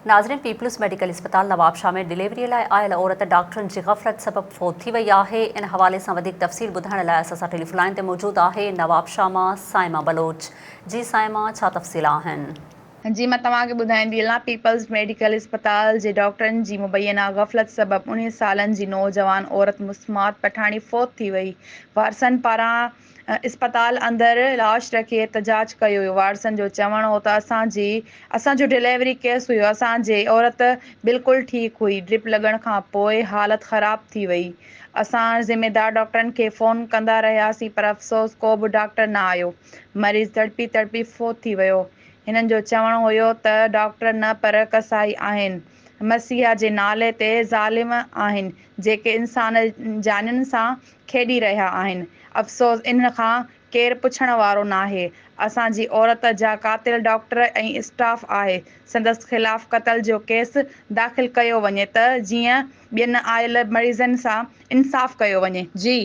नाज़रीन, peoples medical अस्पताल नवाबशाह में डिलीवरी लाइ आयल औरत डॉक्टरनि जी ग़फ़लत सबब फ़ौत थी वई आहे। इन हवाले सां वधीक तफ़सील ॿुधाइण लाइ असां टेलीफ़ोन लाइन ते मौजूदु आहे नवाबशाह मां साइमा बलोच। जी साइमा, छा तफ़सील आहिनि? जी, मां तव्हांखे ॿुधाईंदी हलां। पीपल्स मेडिकल अस्पताल जे डॉक्टरनि जी मुबैना ग़फ़लत सबब 19 सालनि जी नौजवान औरत मुस्मात पठाणी फ़ौत थी वई। वारसनि पारां अस्पताल अंदरि लाश रखी एहतजाज कयो वियो। वारसनि जो चवणु हो त असांजो डिलीवरी केस हुयो, असांजे औरत बिल्कुलु ठीकु हुई, ड्रिप लॻण खां पोइ हालत ख़राब थी वई। असां ज़िम्मेदार डॉक्टरनि खे फ़ोन कंदा रहियासीं, पर अफ़सोस को बि डॉक्टर न आयो। मरीज़ तड़पी तड़पी फ़ौत थी वियो। हिननि जो चवणु हुयो त डॉक्टर न पर कसाई आहिनि, मसीहा जे नाले ते ज़ालिम आहिनि, जेके इंसान जानियुनि सां खेॾी रहिया आहिनि। अफ़सोस इन खां केरु पुछण वारो नाहे। असांजी औरत जा क़ातिल डॉक्टर ऐं स्टाफ आहे। संदसि ख़िलाफ़ क़त्ल जो केस दाख़िल कयो वञे त जीअं ॿियनि आयल मरीज़नि सां इंसाफ़ कयो वञे। जी।